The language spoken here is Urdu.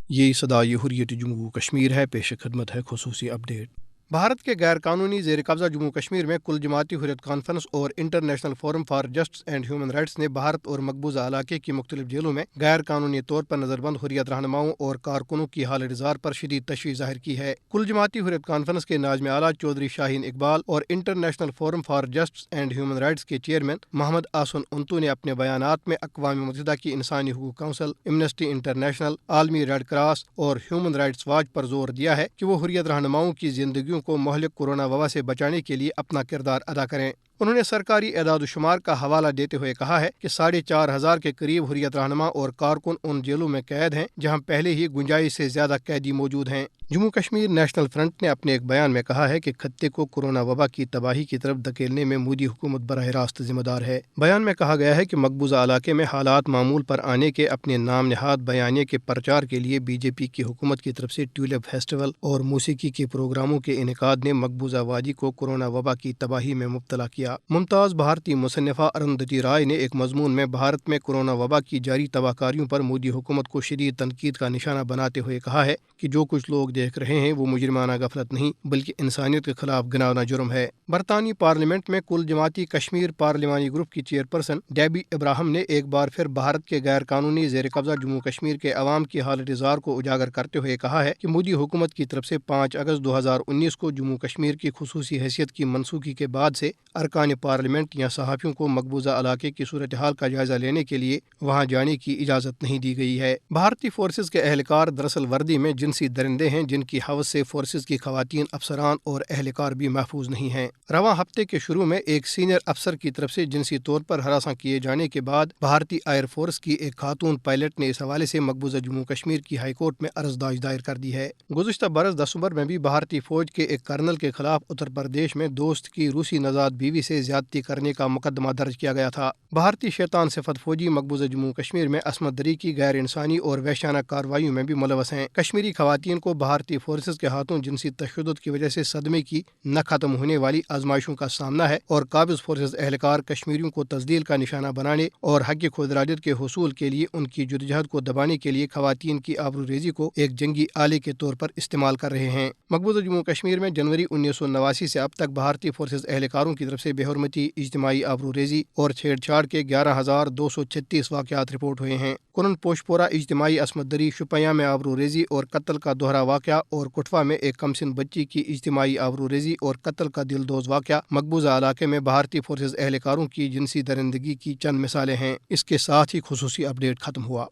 یہ صدائے حریت جموں کشمیر ہے، پیش خدمت ہے خصوصی اپڈیٹ۔ بھارت کے غیر قانونی زیر قبضہ جموں کشمیر میں کل جماعتی حریت کانفرنس اور international forum for justice and human rights نے بھارت اور مقبوضہ علاقے کی مختلف جیلوں میں غیر قانونی طور پر نظر بند حریت رہنماؤں اور کارکنوں کی حالت زار پر شدید تشویش ظاہر کی ہے۔ کل جماعتی حریت کانفرنس کے ناظم اعلیٰ چودھری شاہین اقبال اور international forum for justice and human rights کے چیئرمین محمد آسن انتو نے اپنے بیانات میں اقوام متحدہ کی انسانی حقوق کونسل، امنسٹی انٹرنیشنل، عالمی ریڈ کراس اور ہیومن رائٹس واچ پر زور دیا ہے کہ وہ حریت رہنماؤں کی زندگیوں کو مہلک کورونا وبا سے بچانے کے لیے اپنا کردار ادا کریں۔ انہوں نے سرکاری اعداد و شمار کا حوالہ دیتے ہوئے کہا ہے کہ 4,500 کے قریب حریت رہنما اور کارکن ان جیلوں میں قید ہیں جہاں پہلے ہی گنجائش سے زیادہ قیدی موجود ہیں۔ جموں کشمیر نیشنل فرنٹ نے اپنے ایک بیان میں کہا ہے کہ خطے کو کورونا وبا کی تباہی کی طرف دھکیلنے میں مودی حکومت براہ راست ذمہ دار ہے۔ بیان میں کہا گیا ہے کہ مقبوضہ علاقے میں حالات معمول پر آنے کے اپنے نام نہاد بیانیے کے پرچار کے لیے بی جے پی کی حکومت کی طرف سے ٹیولپ فیسٹیول اور موسیقی کے پروگراموں کے انعقاد نے مقبوضہ وادی کو کورونا وبا کی تباہی میں مبتلا کیا۔ ممتاز بھارتی مصنفہ ارندھتی رائے نے ایک مضمون میں بھارت میں کورونا وبا کی جاری تباہ کاریوں پر مودی حکومت کو شدید تنقید کا نشانہ بناتے ہوئے کہا ہے کہ جو کچھ لوگ دیکھ رہے ہیں وہ مجرمانہ غفلت نہیں بلکہ انسانیت کے خلاف گھناؤنا جرم ہے۔ برطانوی پارلیمنٹ میں کل جماعتی کشمیر پارلیمانی گروپ کی چیئرپرسن ڈیبی ابراہم نے ایک بار پھر بھارت کے غیر قانونی زیر قبضہ جموں کشمیر کے عوام کی حالت زار کو اجاگر کرتے ہوئے کہا ہے کہ مودی حکومت کی طرف سے 5 اگست 2019 کو جموں کشمیر کی خصوصی حیثیت کی منسوخی کے بعد سے ارکان پارلیمنٹ یا صحافیوں کو مقبوضہ علاقے کی صورتحال کا جائزہ لینے کے لیے وہاں جانے کی اجازت نہیں دی گئی ہے۔ بھارتی فورسز کے اہلکار دراصل وردی میں جنسی درندے ہیں جن کی حوث سے فورسز کی خواتین افسران اور اہلکار بھی محفوظ نہیں ہیں۔ رواں ہفتے کے شروع میں ایک سینئر افسر کی طرف سے جنسی طور پر ہراساں کیے جانے کے بعد بھارتی ایئر فورس کی ایک خاتون پائلٹ نے اس حوالے سے مقبوضہ جموں کشمیر کی ہائی کورٹ میں عرضداشت دائر کر دی ہے۔ گزشتہ برس دسمبر میں بھی بھارتی فوج کے ایک کرنل کے خلاف اتر پردیش میں دوست کی روسی نژاد بیوی سے زیادتی کرنے کا مقدمہ درج کیا گیا تھا۔ بھارتی شیطان صفت فوجی مقبوضہ جموں کشمیر میں عصمت دری کی غیر انسانی اور وحشیانہ کارروائیوں میں بھی ملوث ہیں۔ کشمیری خواتین کو بھارتی فورسز کے ہاتھوں جنسی تشدد کی وجہ سے صدمے کی نہ ختم ہونے والی آزمائشوں کا سامنا ہے اور قابض فورسز اہلکار کشمیریوں کو تزلیل کا نشانہ بنانے اور حق خود ارادیت کے حصول کے لیے ان کی جدوجہد کو دبانے کے لیے خواتین کی آبروریزی کو ایک جنگی آلے کے طور پر استعمال کر رہے ہیں۔ مقبوضہ جموں کشمیر میں جنوری 1989 سے اب تک بھارتی فورسز اہلکاروں کی طرف سے بے حرمتی، اجتماعی آبروریزی اور چھیڑ چھاڑ کے 11,236 واقعات رپورٹ ہوئے ہیں۔ کنن پوشپورہ اجتماعی عصمت دری، شوپیاں میں آبروریزی اور قتل کا دوہرا واقعہ اور کٹھوا میں ایک کمسن بچی کی اجتماعی آبروریزی اور قتل کا دلدوز واقعہ مقبوضہ علاقے میں بھارتی فورسز اہلکاروں کی جنسی درندگی کی چند مثالیں ہیں۔ اس کے ساتھ ہی خصوصی اپڈیٹ ختم ہوا۔